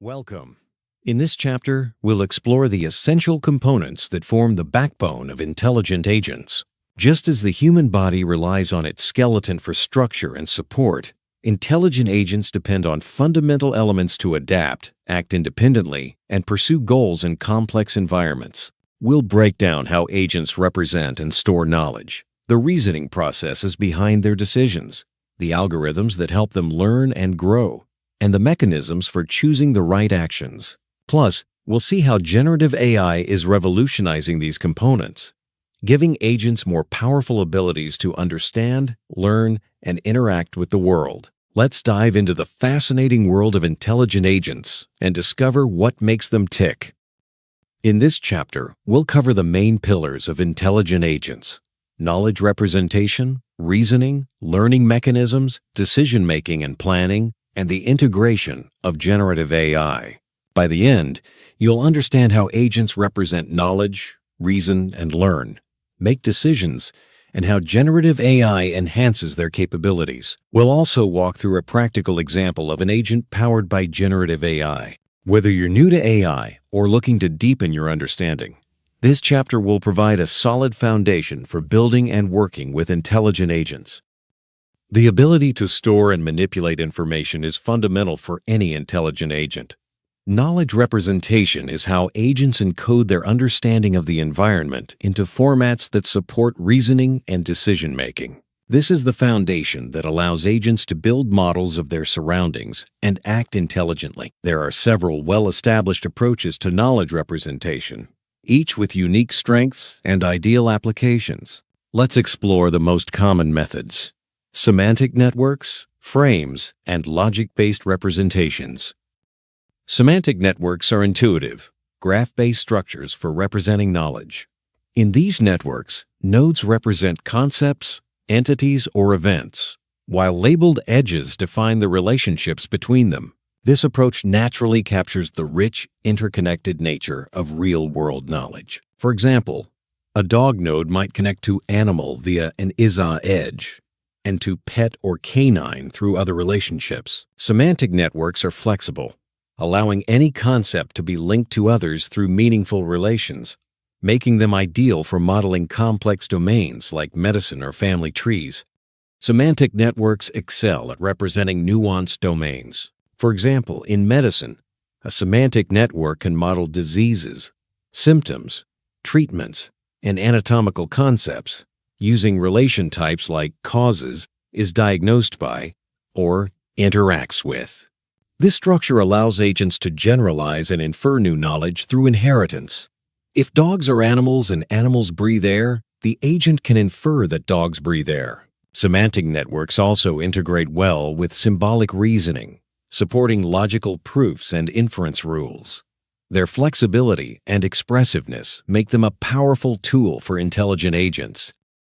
Welcome. In this chapter, we'll explore the essential components that form the backbone of intelligent agents. Just as the human body relies on its skeleton for structure and support, intelligent agents depend on fundamental elements to adapt, act independently, and pursue goals in complex environments. We'll break down how agents represent and store knowledge, the reasoning processes behind their decisions, the algorithms that help them learn and grow, and the mechanisms for choosing the right actions. Plus, we'll see how generative AI is revolutionizing these components, giving agents more powerful abilities to understand, learn, and interact with the world. Let's dive into the fascinating world of intelligent agents and discover what makes them tick. In this chapter, we'll cover the main pillars of intelligent agents: knowledge representation, reasoning, learning mechanisms, decision-making and planning, and the integration of generative AI. By the end, you'll understand how agents represent knowledge, reason, and learn, make decisions, and how generative AI enhances their capabilities. We'll also walk through a practical example of an agent powered by generative AI. Whether you're new to AI or looking to deepen your understanding, this chapter will provide a solid foundation for building and working with intelligent agents. The ability to store and manipulate information is fundamental for any intelligent agent. Knowledge representation is how agents encode their understanding of the environment into formats that support reasoning and decision-making. This is the foundation that allows agents to build models of their surroundings and act intelligently. There are several well-established approaches to knowledge representation, each with unique strengths and ideal applications. Let's explore the most common methods: semantic networks, frames, and logic-based representations. Semantic networks are intuitive, graph-based structures for representing knowledge. In these networks, nodes represent concepts, entities, or events, while labeled edges define the relationships between them. This approach naturally captures the rich, interconnected nature of real-world knowledge. For example, a dog node might connect to animal via an ISA edge, and to pet or canine through other relationships. Semantic networks are flexible, allowing any concept to be linked to others through meaningful relations, making them ideal for modeling complex domains like medicine or family trees. Semantic networks excel at representing nuanced domains. For example, in medicine, a semantic network can model diseases, symptoms, treatments, and anatomical concepts, using relation types like causes, is diagnosed by, or interacts with. This structure allows agents to generalize and infer new knowledge through inheritance. If dogs are animals and animals breathe air, the agent can infer that dogs breathe air. Semantic networks also integrate well with symbolic reasoning, supporting logical proofs and inference rules. Their flexibility and expressiveness make them a powerful tool for intelligent agents.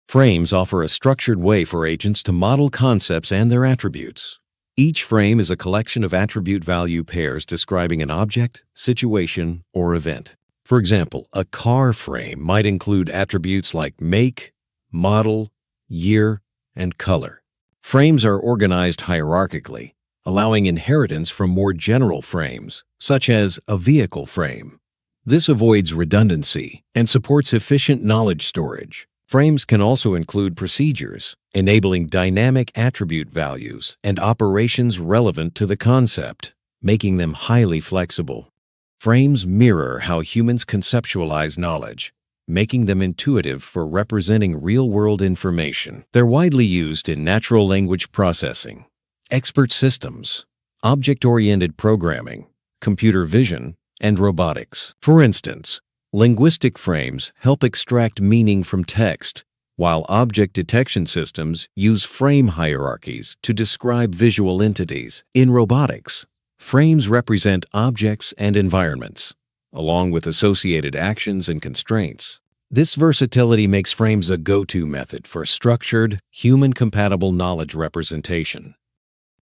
Frames offer a structured way for agents to model concepts and their attributes. Each frame is a collection of attribute value pairs describing an object, situation, or event. For example, a car frame might include attributes like make, model, year, and color. Frames are organized hierarchically, allowing inheritance from more general frames, such as a vehicle frame. This avoids redundancy and supports efficient knowledge storage. Frames can also include procedures, enabling dynamic attribute values and operations relevant to the concept, making them highly flexible. Frames mirror how humans conceptualize knowledge, making them intuitive for representing real-world information. They're widely used in natural language processing, expert systems, object-oriented programming, computer vision, and robotics. For instance, linguistic frames help extract meaning from text, while object detection systems use frame hierarchies to describe visual entities. In robotics, frames represent objects and environments, along with associated actions and constraints. This versatility makes frames a go-to method for structured, human-compatible knowledge representation.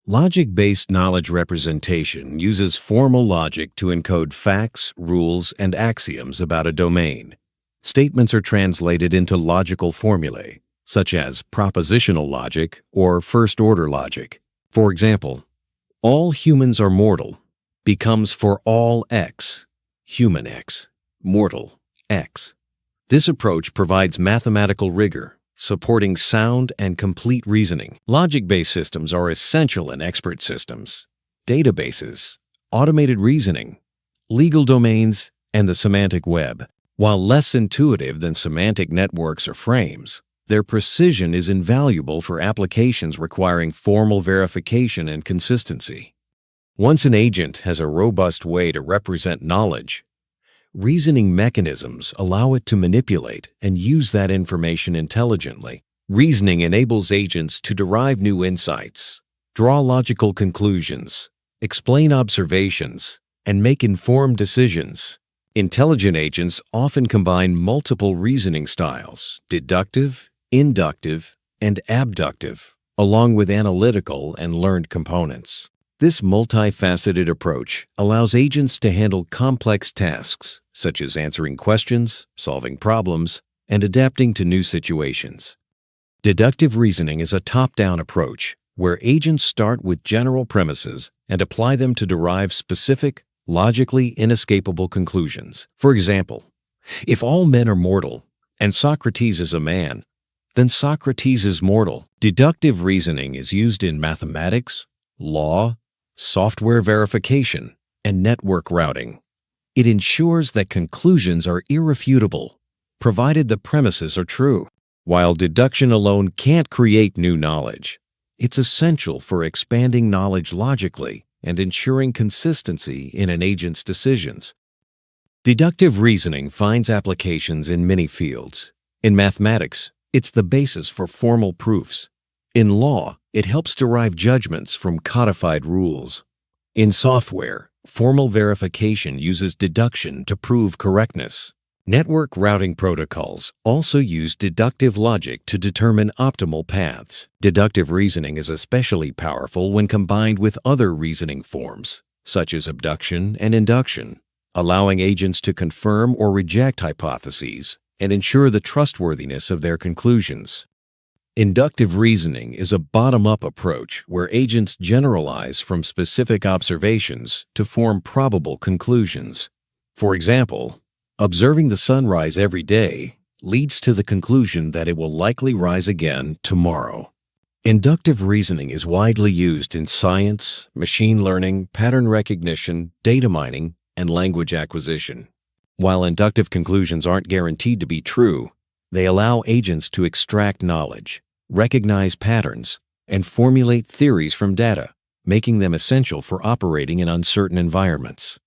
Logic-based knowledge representation uses formal logic to encode facts, rules, and axioms about a domain. Statements are translated into logical formulae, such as propositional logic or first-order logic. For example, all humans are mortal, becomes for all X, human X, mortal X. This approach provides mathematical rigor, supporting sound and complete reasoning. Logic-based systems are essential in expert systems, databases, automated reasoning, legal domains, and the semantic web. While less intuitive than semantic networks or frames, their precision is invaluable for applications requiring formal verification and consistency. Once an agent has a robust way to represent knowledge, reasoning mechanisms allow it to manipulate and use that information intelligently. Reasoning enables agents to derive new insights, draw logical conclusions, explain observations, and make informed decisions. Intelligent agents often combine multiple reasoning styles, deductive, inductive, and abductive, along with analytical and learned components. This multifaceted approach allows agents to handle complex tasks, such as answering questions, solving problems, and adapting to new situations. Deductive reasoning is a top-down approach where agents start with general premises and apply them to derive specific, logically inescapable conclusions. For example, if all men are mortal and Socrates is a man, then Socrates is mortal. Deductive reasoning is used in mathematics, law, software verification, and network routing. It ensures that conclusions are irrefutable, provided the premises are true. While deduction alone can't create new knowledge, it's essential for expanding knowledge logically and ensuring consistency in an agent's decisions. Deductive reasoning finds applications in many fields. In mathematics, it's the basis for formal proofs. In law, it helps derive judgments from codified rules. In software, formal verification uses deduction to prove correctness. Network routing protocols also use deductive logic to determine optimal paths. Deductive reasoning is especially powerful when combined with other reasoning forms, such as abduction and induction, allowing agents to confirm or reject hypotheses and ensure the trustworthiness of their conclusions. Inductive reasoning is a bottom-up approach where agents generalize from specific observations to form probable conclusions. For example, observing the sunrise every day leads to the conclusion that it will likely rise again tomorrow. Inductive reasoning is widely used in science, machine learning, pattern recognition, data mining, and language acquisition. While inductive conclusions aren't guaranteed to be true, they allow agents to extract knowledge, recognize patterns, and formulate theories from data, making them essential for operating in uncertain environments.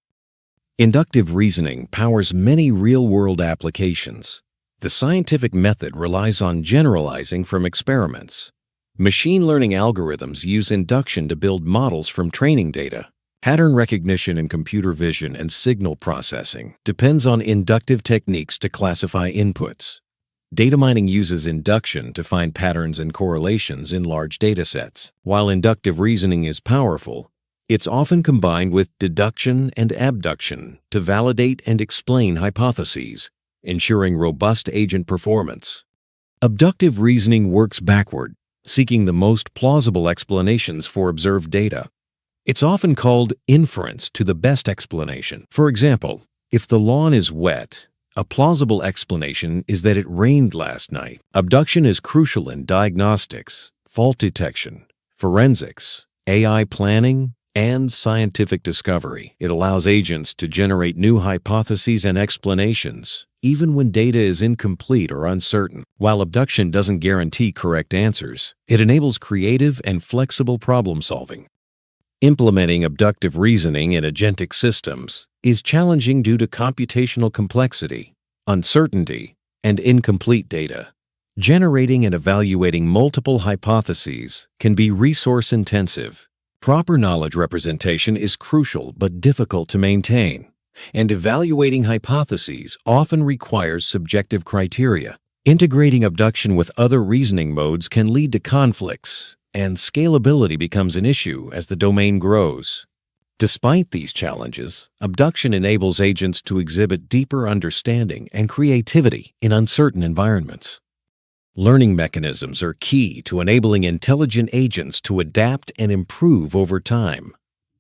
Inductive reasoning powers many real-world applications. The scientific method relies on generalizing from experiments. Machine learning algorithms use induction to build models from training data. Pattern recognition in computer vision and signal processing depends on inductive techniques to classify inputs. Data mining uses induction to find patterns and correlations in large datasets. While inductive reasoning is powerful, it's often combined with deduction and abduction to validate and explain hypotheses, ensuring robust agent performance. Abductive reasoning works backward, seeking the most plausible explanations for observed data. It's often called inference to the best explanation. For example, if the lawn is wet, a plausible explanation is that it rained last night. Abduction is crucial in diagnostics, fault detection, forensics, AI planning, and scientific discovery. It allows agents to generate new hypotheses and explanations, even when data is incomplete or uncertain. While abduction doesn't guarantee correct answers, it enables creative and flexible problem solving. Implementing abductive reasoning in agentic systems is challenging due to computational complexity, uncertainty, and incomplete data. Generating and evaluating multiple hypotheses can be resource-intensive. Proper knowledge representation is crucial but difficult to maintain, and evaluating hypotheses often requires subjective criteria. Integrating abduction with other reasoning modes can lead to conflicts, and scalability becomes an issue as the domain grows. Despite these challenges, abduction enables agents to exhibit deeper understanding and creativity in uncertain environments. Learning mechanisms are key to enabling intelligent agents to adapt and improve over time.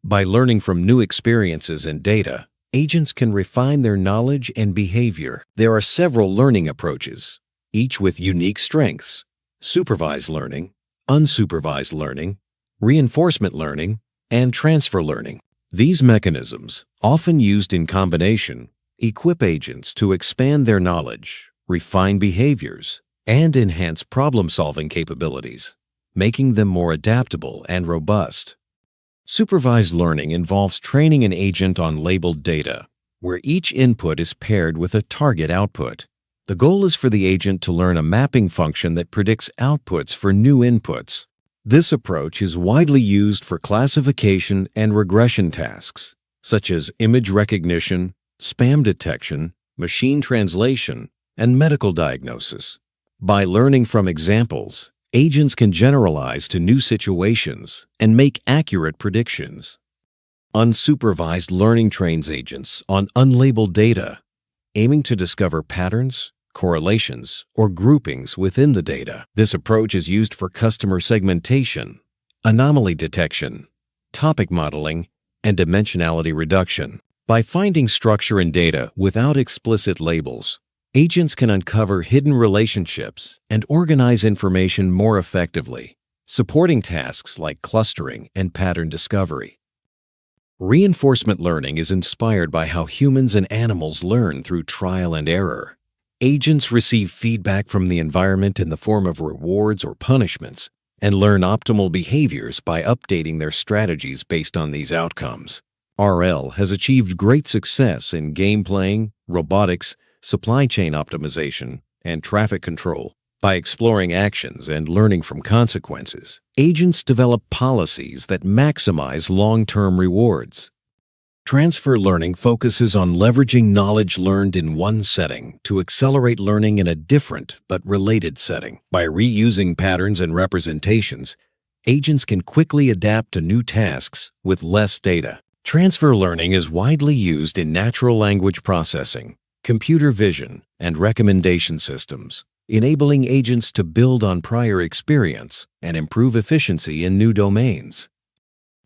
By learning from new experiences and data, agents can refine their knowledge and behavior. There are several learning approaches, each with unique strengths: supervised learning, unsupervised learning, reinforcement learning, and transfer learning. These mechanisms, often used in combination, equip agents to expand their knowledge, refine behaviors, and enhance problem-solving capabilities, making them more adaptable and robust. Supervised learning involves training an agent on labeled data, where each input is paired with a target output. The goal is for the agent to learn a mapping function that predicts outputs for new inputs. This approach is widely used for classification and regression tasks, such as image recognition, spam detection, machine translation, and medical diagnosis. By learning from examples, agents can generalize to new situations and make accurate predictions. Unsupervised learning trains agents on unlabeled data, aiming to discover patterns, correlations, or groupings within the data. This approach is used for customer segmentation, anomaly detection, topic modeling, and dimensionality reduction. By finding structure in data without explicit labels, agents can uncover hidden relationships and organize information more effectively, supporting tasks like clustering and pattern discovery. Reinforcement learning is inspired by how humans and animals learn through trial and error. Agents receive feedback from the environment in the form of rewards or punishments and learn optimal behaviors by updating their strategies based on these outcomes. RL has achieved great success in game playing, robotics, supply chain optimization, and traffic control. By exploring actions and learning from consequences, agents develop policies that maximize long-term rewards. Transfer learning focuses on leveraging knowledge learned in one setting to accelerate learning in a different but related setting. By reusing patterns and representations, agents can quickly adapt to new tasks with less data. Transfer learning is widely used in natural language processing, computer vision, and recommendation systems, enabling agents to build on prior experience and improve efficiency in new domains.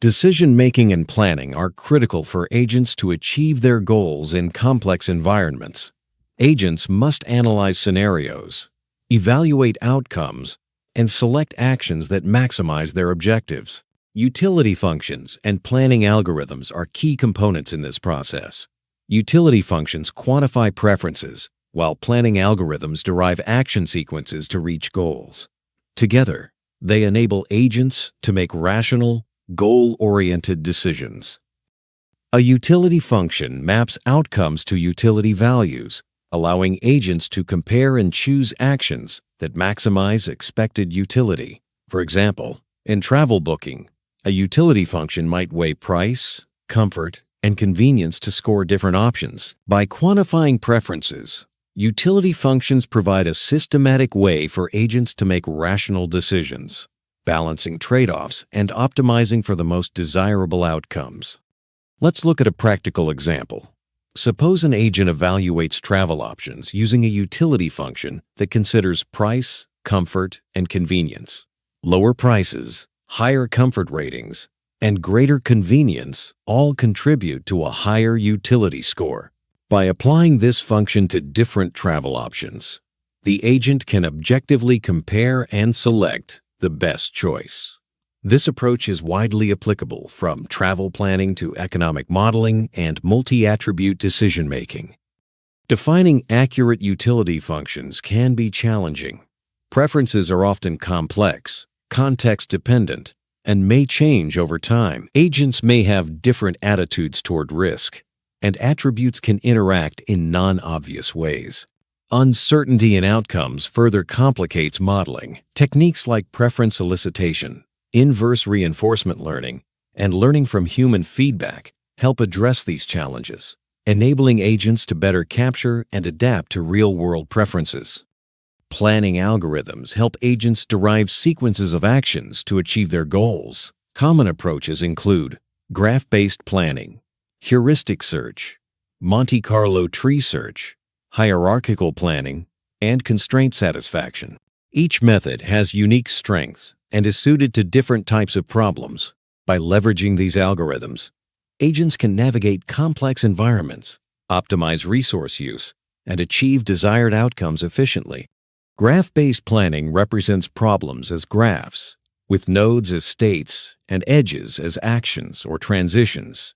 Decision-making and planning are critical for agents to achieve their goals in complex environments. Agents must analyze scenarios, evaluate outcomes, and select actions that maximize their objectives. Utility functions and planning algorithms are key components in this process. Utility functions quantify preferences, while planning algorithms derive action sequences to reach goals. Together, they enable agents to make rational, goal-oriented decisions. A utility function maps outcomes to utility values, allowing agents to compare and choose actions that maximize expected utility. For example, in travel booking, a utility function might weigh price, comfort, and convenience to score different options. By quantifying preferences, utility functions provide a systematic way for agents to make rational decisions, balancing trade-offs and optimizing for the most desirable outcomes. Let's look at a practical example. Suppose an agent evaluates travel options using a utility function that considers price, comfort, and convenience. Lower prices, higher comfort ratings, and greater convenience all contribute to a higher utility score. By applying this function to different travel options, the agent can objectively compare and select the best choice. This approach is widely applicable from travel planning to economic modeling and multi-attribute decision-making. Defining accurate utility functions can be challenging. Preferences are often complex, context-dependent, and may change over time. Agents may have different attitudes toward risk, and attributes can interact in non-obvious ways. Uncertainty in outcomes further complicates modeling. Techniques like preference elicitation, inverse reinforcement learning, and learning from human feedback help address these challenges, enabling agents to better capture and adapt to real-world preferences. Planning algorithms help agents derive sequences of actions to achieve their goals. Common approaches include graph-based planning, heuristic search, Monte Carlo tree search, hierarchical planning, and constraint satisfaction. Each method has unique strengths and is suited to different types of problems. By leveraging these algorithms, agents can navigate complex environments, optimize resource use, and achieve desired outcomes efficiently. Graph-based planning represents problems as graphs, with nodes as states and edges as actions or transitions.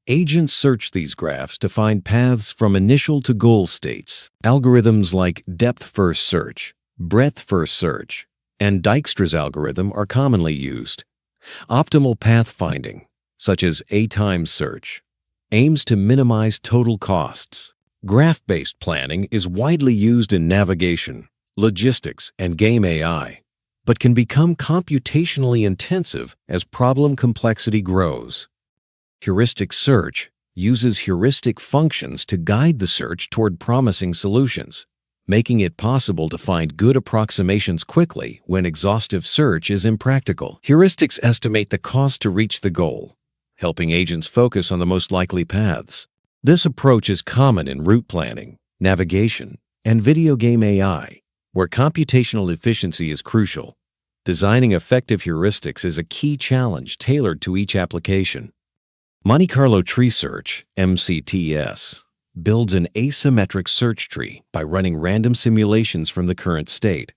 Agents search these graphs to find paths from initial to goal states. Algorithms like depth-first search, breadth-first search, and Dijkstra's algorithm are commonly used. Optimal path finding, such as A-time search, aims to minimize total costs. Graph-based planning is widely used in navigation, logistics, and game AI, but can become computationally intensive as problem complexity grows. Heuristic search uses heuristic functions to guide the search toward promising solutions, making it possible to find good approximations quickly when exhaustive search is impractical. Heuristics estimate the cost to reach the goal, helping agents focus on the most likely paths. This approach is common in route planning, navigation, and video game AI, where computational efficiency is crucial. Designing effective heuristics is a key challenge tailored to each application. Monte Carlo tree search, MCTS, builds an asymmetric search tree by running random simulations from the current state.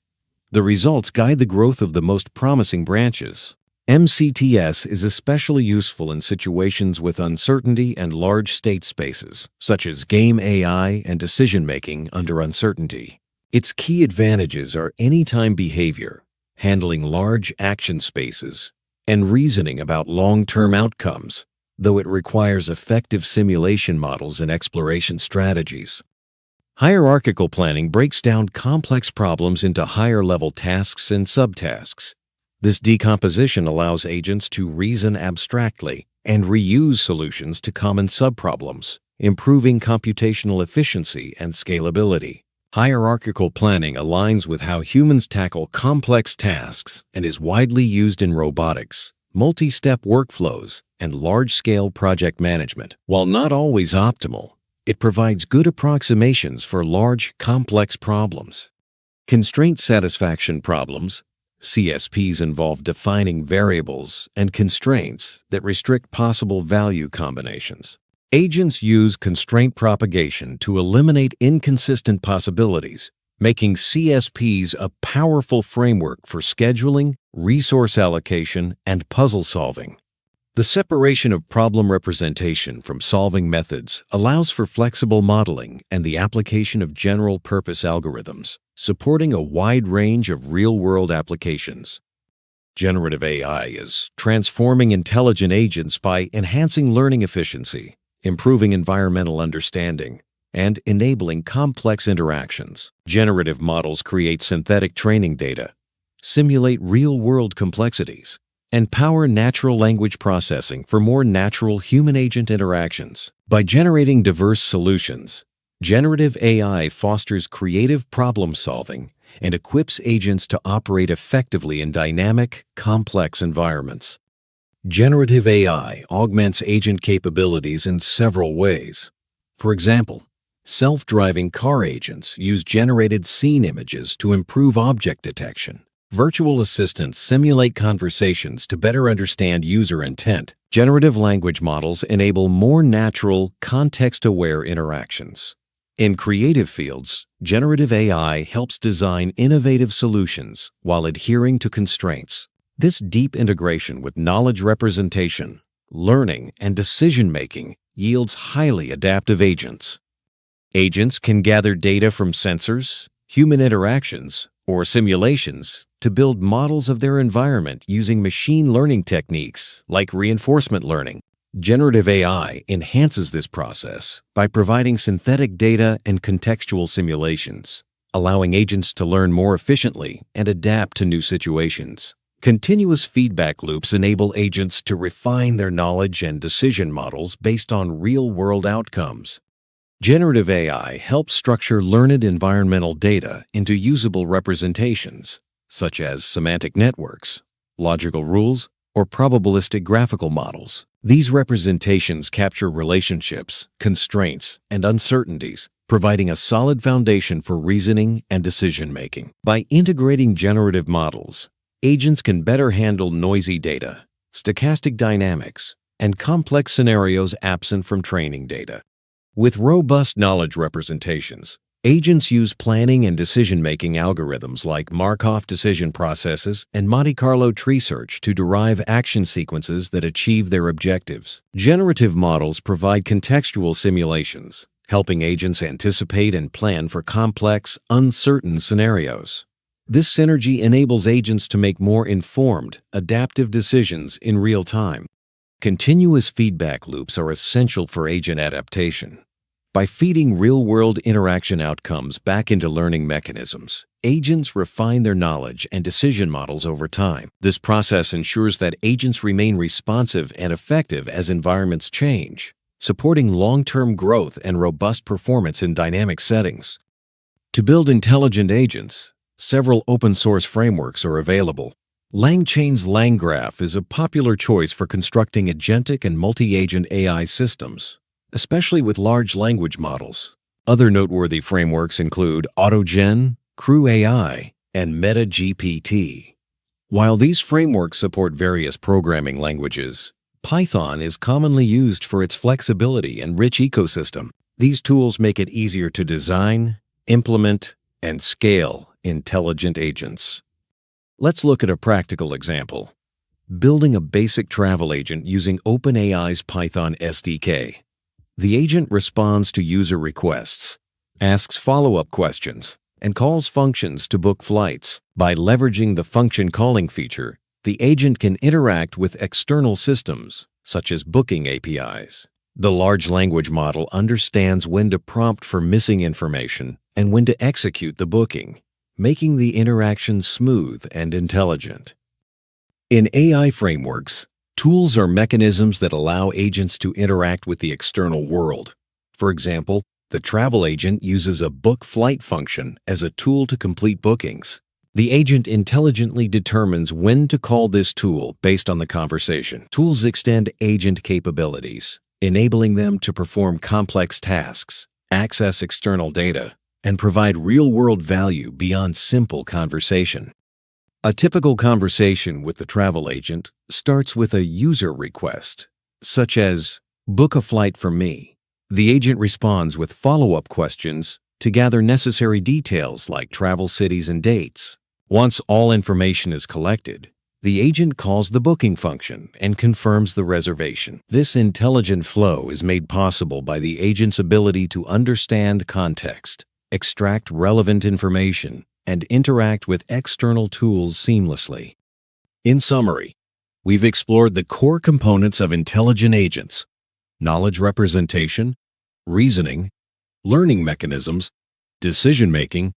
The results guide the growth of the most promising branches. MCTS is especially useful in situations with uncertainty and large state spaces, such as game AI and decision-making under uncertainty. Its key advantages are anytime behavior, handling large action spaces, and reasoning about long-term outcomes, though it requires effective simulation models and exploration strategies. Hierarchical planning breaks down complex problems into higher-level tasks and subtasks. This decomposition allows agents to reason abstractly and reuse solutions to common subproblems, improving computational efficiency and scalability. Hierarchical planning aligns with how humans tackle complex tasks and is widely used in robotics, multi-step workflows, and large-scale project management. While not always optimal, it provides good approximations for large, complex problems. Constraint satisfaction problems, CSPs, involve defining variables and constraints that restrict possible value combinations. Agents use constraint propagation to eliminate inconsistent possibilities, making CSPs a powerful framework for scheduling, resource allocation, and puzzle solving. The separation of problem representation from solving methods allows for flexible modeling and the application of general-purpose algorithms, supporting a wide range of real-world applications. Generative AI is transforming intelligent agents by enhancing learning efficiency, improving environmental understanding, and enabling complex interactions. Generative models create synthetic training data, simulate real-world complexities, and power natural language processing for more natural human-agent interactions. By generating diverse solutions, generative AI fosters creative problem-solving and equips agents to operate effectively in dynamic, complex environments. Generative AI augments agent capabilities in several ways. For example, self-driving car agents use generated scene images to improve object detection. Virtual assistants simulate conversations to better understand user intent. Generative language models enable more natural, context-aware interactions. In creative fields, generative AI helps design innovative solutions while adhering to constraints. This deep integration with knowledge representation, learning, and decision-making yields highly adaptive agents. Agents can gather data from sensors, human interactions, or simulations to build models of their environment using machine learning techniques like reinforcement learning. Generative AI enhances this process by providing synthetic data and contextual simulations, allowing agents to learn more efficiently and adapt to new situations. Continuous feedback loops enable agents to refine their knowledge and decision models based on real-world outcomes. Generative AI helps structure learned environmental data into usable representations, such as semantic networks, logical rules, or probabilistic graphical models. These representations capture relationships, constraints, and uncertainties, providing a solid foundation for reasoning and decision-making. By integrating generative models, agents can better handle noisy data, stochastic dynamics, and complex scenarios absent from training data. With robust knowledge representations, agents use planning and decision-making algorithms like Markov decision processes and Monte Carlo tree search to derive action sequences that achieve their objectives. Generative models provide contextual simulations, helping agents anticipate and plan for complex, uncertain scenarios. This synergy enables agents to make more informed, adaptive decisions in real time. Continuous feedback loops are essential for agent adaptation. By feeding real-world interaction outcomes back into learning mechanisms, agents refine their knowledge and decision models over time. This process ensures that agents remain responsive and effective as environments change, supporting long-term growth and robust performance in dynamic settings. To build intelligent agents, several open-source frameworks are available. LangChain's LangGraph is a popular choice for constructing agentic and multi-agent AI systems, especially with large language models. Other noteworthy frameworks include AutoGen, Crew AI, and MetaGPT. While these frameworks support various programming languages, Python is commonly used for its flexibility and rich ecosystem. These tools make it easier to design, implement, and scale intelligent agents. Let's look at a practical example. Building a basic travel agent using OpenAI's Python SDK. The agent responds to user requests, asks follow-up questions, and calls functions to book flights. By leveraging the function calling feature, the agent can interact with external systems, such as booking APIs. The large language model understands when to prompt for missing information and when to execute the booking, making the interaction smooth and intelligent. In AI frameworks, tools are mechanisms that allow agents to interact with the external world. For example, the travel agent uses a book flight function as a tool to complete bookings. The agent intelligently determines when to call this tool based on the conversation. Tools extend agent capabilities, enabling them to perform complex tasks, access external data, and provide real-world value beyond simple conversation. A typical conversation with the travel agent starts with a user request, such as, "Book a flight for me." The agent responds with follow-up questions to gather necessary details like travel cities and dates. Once all information is collected, the agent calls the booking function and confirms the reservation. This intelligent flow is made possible by the agent's ability to understand context, extract relevant information, and interact with external tools seamlessly. In summary, we've explored the core components of intelligent agents: knowledge representation, reasoning, learning mechanisms, decision-making,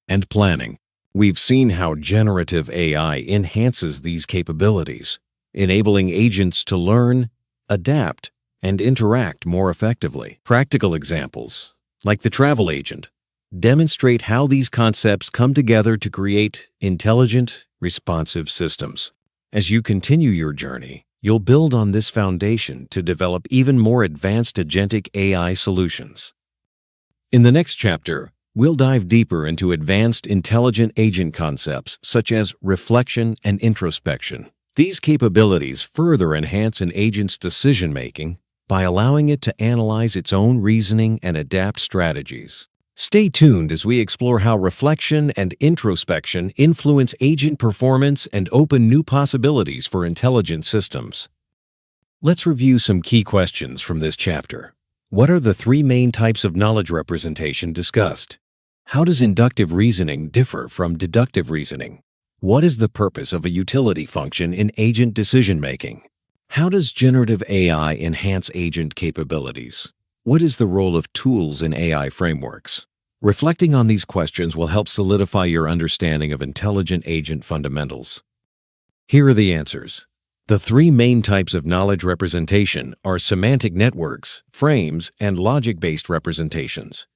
and planning. We've seen how generative AI enhances these capabilities, enabling agents to learn, adapt, and interact more effectively. Practical examples, like the travel agent, demonstrate how these concepts come together to create intelligent, responsive systems. As you continue your journey, you'll build on this foundation to develop even more advanced agentic AI solutions. In the next chapter, we'll dive deeper into advanced intelligent agent concepts such as reflection and introspection. These capabilities further enhance an agent's decision-making by allowing it to analyze its own reasoning and adapt strategies. Stay tuned as we explore how reflection and introspection influence agent performance and open new possibilities for intelligent systems. Let's review some key questions from this chapter. What are the three main types of knowledge representation discussed? How does inductive reasoning differ from deductive reasoning? What is the purpose of a utility function in agent decision-making? How does generative AI enhance agent capabilities? What is the role of tools in AI frameworks? Reflecting on these questions will help solidify your understanding of intelligent agent fundamentals. Here are the answers. The three main types of knowledge representation are semantic networks, frames, and logic-based representations.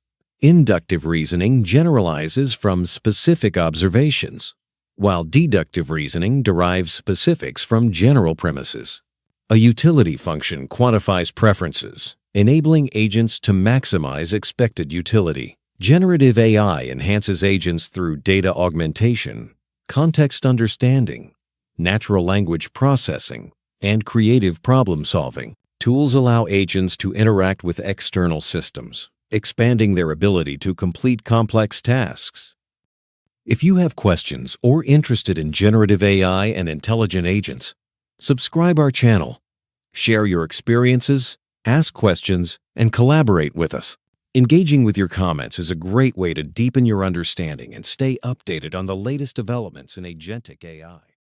Inductive reasoning generalizes from specific observations, while deductive reasoning derives specifics from general premises. A utility function quantifies preferences, enabling agents to maximize expected utility. Generative AI enhances agents through data augmentation, context understanding, natural language processing, and creative problem-solving. Tools allow agents to interact with external systems, expanding their ability to complete complex tasks. If you have questions or interested in generative AI and intelligent agents, subscribe our channel, share your experiences, ask questions, and collaborate with us. Engaging with your comments is a great way to deepen your understanding and stay updated on the latest developments in Agentic AI.